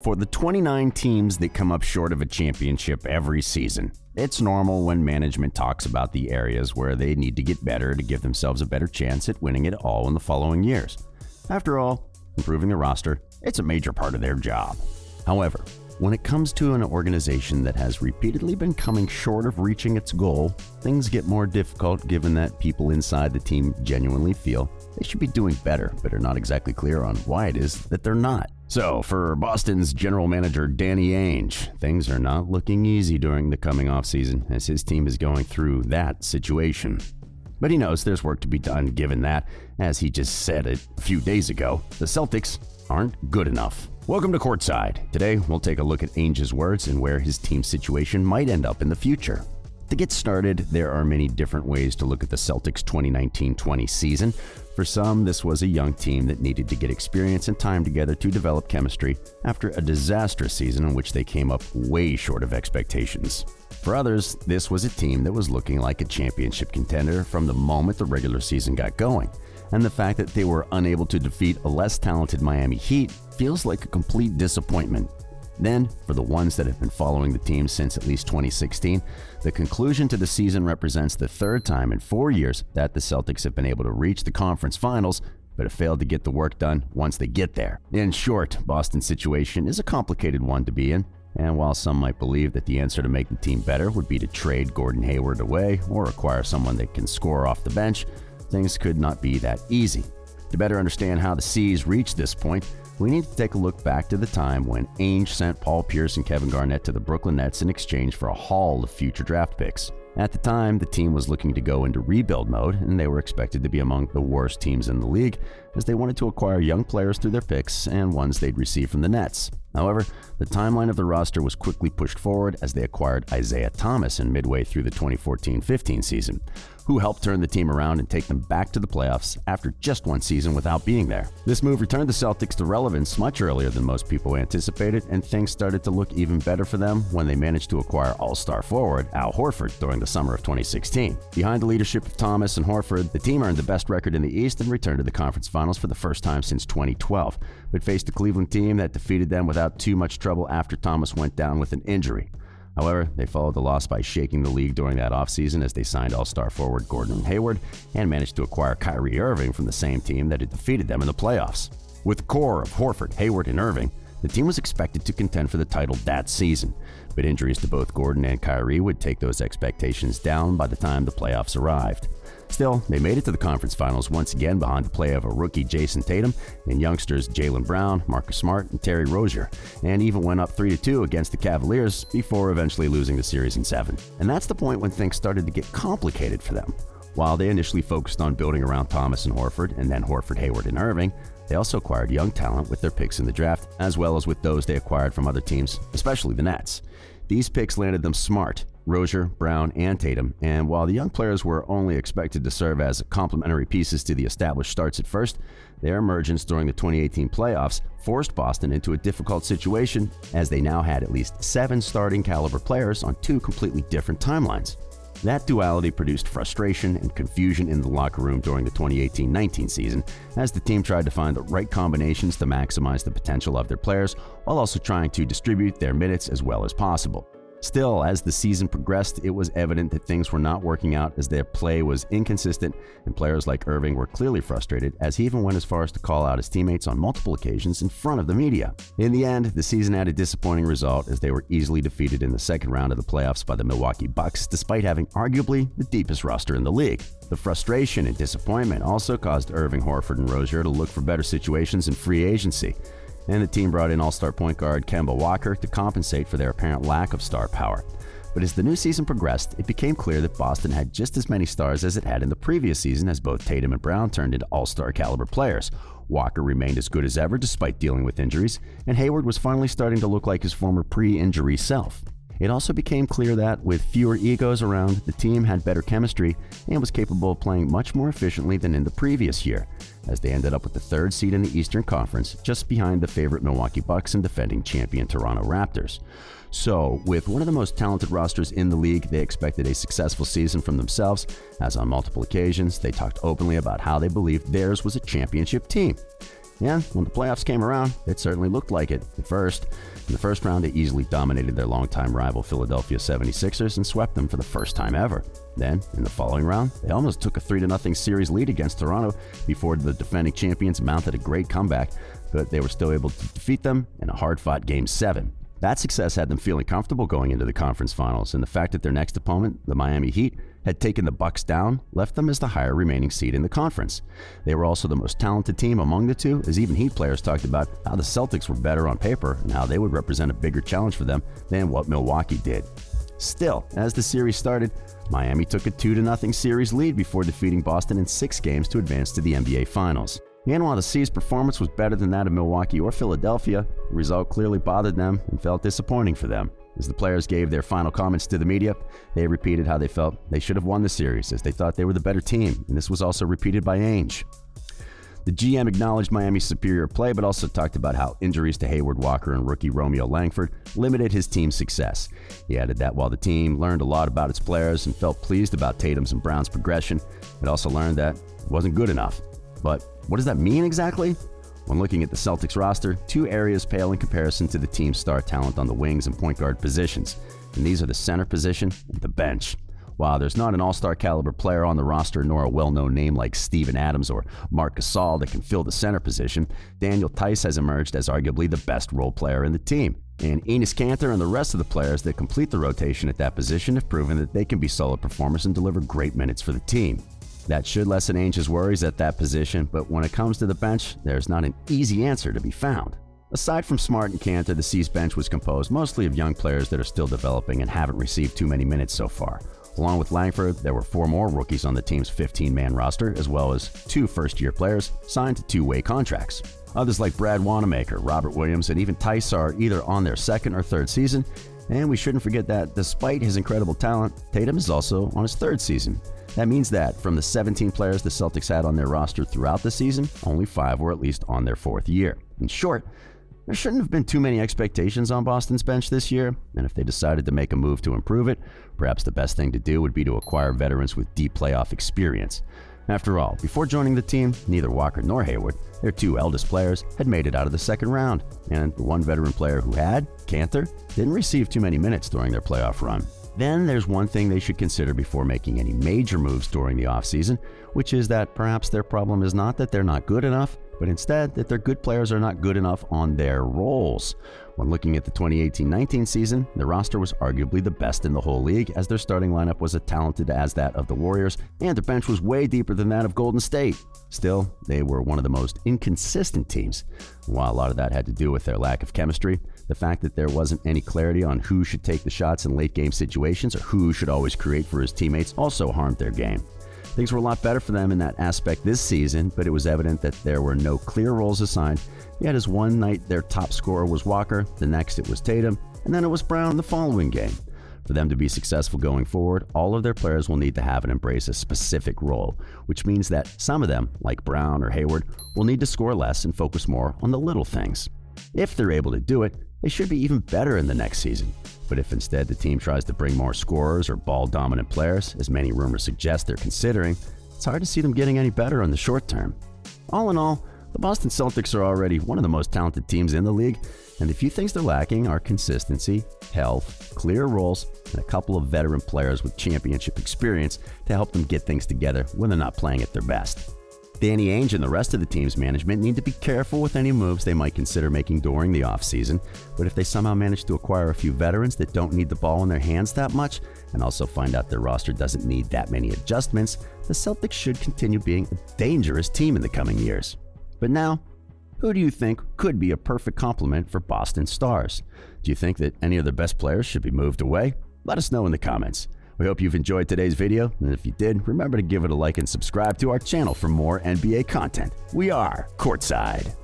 For the 29 teams that come up short of a championship every season, it's normal when management talks about the areas where they need to get better to give themselves a better chance at winning it all in the following years. After all, improving the roster, it's a major part of their job. However, when it comes to an organization that has repeatedly been coming short of reaching its goal, things get more difficult given that people inside the team genuinely feel they should be doing better, but are not exactly clear on why it is that they're not. So, for Boston's general manager Danny Ainge, things are not looking easy during the coming offseason as his team is going through that situation. But he knows there's work to be done given that, as he just said it a few days ago, the Celtics aren't good enough. Welcome to Courtside. Today, we'll take a look at Ainge's words and where his team's situation might end up in the future. To get started, there are many different ways to look at the Celtics' 2019-20 season. For some, this was a young team that needed to get experience and time together to develop chemistry after a disastrous season in which they came up way short of expectations. For others, this was a team that was looking like a championship contender from the moment the regular season got going. And the fact that they were unable to defeat a less talented Miami Heat feels like a complete disappointment. Then, for the ones that have been following the team since at least 2016, the conclusion to the season represents the third time in 4 years that the Celtics have been able to reach the conference finals, but have failed to get the work done once they get there. In short, Boston's situation is a complicated one to be in, and while some might believe that the answer to make the team better would be to trade Gordon Hayward away or acquire someone that can score off the bench, things could not be that easy. To better understand how the C's reached this point, we need to take a look back to the time when Ainge sent Paul Pierce and Kevin Garnett to the Brooklyn Nets in exchange for a haul of future draft picks. At the time, the team was looking to go into rebuild mode, and they were expected to be among the worst teams in the league, as they wanted to acquire young players through their picks and ones they'd received from the Nets. However, the timeline of the roster was quickly pushed forward as they acquired Isaiah Thomas in midway through the 2014-15 season, who helped turn the team around and take them back to the playoffs after just one season without being there. This move returned the Celtics to relevance much earlier than most people anticipated, and things started to look even better for them when they managed to acquire all-star forward Al Horford during the summer of 2016. Behind the leadership of Thomas and Horford, the team earned the best record in the East and returned to the conference finals for the first time since 2012, but faced a Cleveland team that defeated them without too much trouble after Thomas went down with an injury. However, they followed the loss by shaking the league during that offseason as they signed all-star forward Gordon Hayward and managed to acquire Kyrie Irving from the same team that had defeated them in the playoffs. With the core of Horford, Hayward, and Irving, the team was expected to contend for the title that season, but injuries to both Gordon and Kyrie would take those expectations down by the time the playoffs arrived. Still, they made it to the conference finals once again behind the play of a rookie Jason Tatum and youngsters Jaylen Brown, Marcus Smart, and Terry Rozier, and even went up 3-2 against the Cavaliers before eventually losing the series in 7. And that's the point when things started to get complicated for them. While they initially focused on building around Thomas and Horford, and then Horford, Hayward, and Irving, they also acquired young talent with their picks in the draft, as well as with those they acquired from other teams, especially the Nets. These picks landed them Smart, Rozier, Brown, and Tatum, and while the young players were only expected to serve as complementary pieces to the established starts at first, their emergence during the 2018 playoffs forced Boston into a difficult situation as they now had at least 7 starting caliber players on 2 completely different timelines. That duality produced frustration and confusion in the locker room during the 2018-19 season as the team tried to find the right combinations to maximize the potential of their players while also trying to distribute their minutes as well as possible. Still, as the season progressed, it was evident that things were not working out as their play was inconsistent, and players like Irving were clearly frustrated as he even went as far as to call out his teammates on multiple occasions in front of the media. In the end, the season had a disappointing result as they were easily defeated in the second round of the playoffs by the Milwaukee Bucks, despite having arguably the deepest roster in the league. The frustration and disappointment also caused Irving, Horford, and Rozier to look for better situations in free agency, and the team brought in all-star point guard Kemba Walker to compensate for their apparent lack of star power. But as the new season progressed, it became clear that Boston had just as many stars as it had in the previous season as both Tatum and Brown turned into all-star caliber players. Walker remained as good as ever despite dealing with injuries, and Hayward was finally starting to look like his former pre-injury self. It also became clear that, with fewer egos around, the team had better chemistry and was capable of playing much more efficiently than in the previous year, as they ended up with the 3rd seed in the Eastern Conference, just behind the favorite Milwaukee Bucks and defending champion Toronto Raptors. So, with one of the most talented rosters in the league, they expected a successful season from themselves, as on multiple occasions, they talked openly about how they believed theirs was a championship team. And when the playoffs came around, it certainly looked like it. At first, in the first round, they easily dominated their longtime rival Philadelphia 76ers and swept them for the first time ever. Then, in the following round, they almost took a 3-0 series lead against Toronto before the defending champions mounted a great comeback, but they were still able to defeat them in a hard-fought Game 7. That success had them feeling comfortable going into the conference finals, and the fact that their next opponent, the Miami Heat, had taken the Bucks down left them as the higher remaining seed in the conference. They were also the most talented team among the two, as even Heat players talked about how the Celtics were better on paper and how they would represent a bigger challenge for them than what Milwaukee did. Still, as the series started, Miami took a 2-0 series lead before defeating Boston in 6 games to advance to the NBA Finals. And while the C's performance was better than that of Milwaukee or Philadelphia, the result clearly bothered them and felt disappointing for them. As the players gave their final comments to the media, they repeated how they felt they should have won the series, as they thought they were the better team, and this was also repeated by Ainge. The GM acknowledged Miami's superior play, but also talked about how injuries to Hayward, Walker, and rookie Romeo Langford limited his team's success. He added that while the team learned a lot about its players and felt pleased about Tatum's and Brown's progression, it also learned that it wasn't good enough. But what does that mean exactly? When looking at the Celtics roster, 2 areas pale in comparison to the team's star talent on the wings and point guard positions, and these are the center position and the bench. While there's not an all-star caliber player on the roster nor a well-known name like Steven Adams or Marc Gasol that can fill the center position, Daniel Theis has emerged as arguably the best role player in the team. And Enes Kanter and the rest of the players that complete the rotation at that position have proven that they can be solid performers and deliver great minutes for the team. That should lessen Ainge's worries at that position, but when it comes to the bench, there's not an easy answer to be found. Aside from Smart and Kanter, the C's bench was composed mostly of young players that are still developing and haven't received too many minutes so far. Along with Langford, there were 4 more rookies on the team's 15-man roster, as well as 2 first-year players signed to 2-way contracts. Others like Brad Wanamaker, Robert Williams, and even Theis are either on their 2nd or 3rd season, and we shouldn't forget that despite his incredible talent, Tatum is also on his 3rd season. That means that from the 17 players the Celtics had on their roster throughout the season, only 5 were at least on their 4th year. In short, there shouldn't have been too many expectations on Boston's bench this year, and if they decided to make a move to improve it, perhaps the best thing to do would be to acquire veterans with deep playoff experience. After all, before joining the team, neither Walker nor Hayward, their 2 eldest players, had made it out of the 2nd round, and the one veteran player who had, Kanter, didn't receive too many minutes during their playoff run. Then there's one thing they should consider before making any major moves during the offseason, which is that perhaps their problem is not that they're not good enough, but instead that their good players are not good enough on their roles. When looking at the 2018-19 season, the roster was arguably the best in the whole league, as their starting lineup was as talented as that of the Warriors, and their bench was way deeper than that of Golden State. Still, they were one of the most inconsistent teams. While a lot of that had to do with their lack of chemistry, the fact that there wasn't any clarity on who should take the shots in late-game situations or who should always create for his teammates also harmed their game. Things were a lot better for them in that aspect this season, but it was evident that there were no clear roles assigned. Yet as one night their top scorer was Walker, the next it was Tatum, and then it was Brown the following game. For them to be successful going forward, all of their players will need to have and embrace a specific role, which means that some of them, like Brown or Hayward, will need to score less and focus more on the little things. If they're able to do it, they should be even better in the next season. But if instead the team tries to bring more scorers or ball-dominant players, as many rumors suggest they're considering, it's hard to see them getting any better in the short term. All in all, the Boston Celtics are already one of the most talented teams in the league, and the few things they're lacking are consistency, health, clear roles, and a couple of veteran players with championship experience to help them get things together when they're not playing at their best. Danny Ainge and the rest of the team's management need to be careful with any moves they might consider making during the offseason, but if they somehow manage to acquire a few veterans that don't need the ball in their hands that much, and also find out their roster doesn't need that many adjustments, the Celtics should continue being a dangerous team in the coming years. But now, who do you think could be a perfect complement for Boston Stars? Do you think that any of their best players should be moved away? Let us know in the comments. We hope you've enjoyed today's video, and if you did, remember to give it a like and subscribe to our channel for more NBA content. We are Courtside.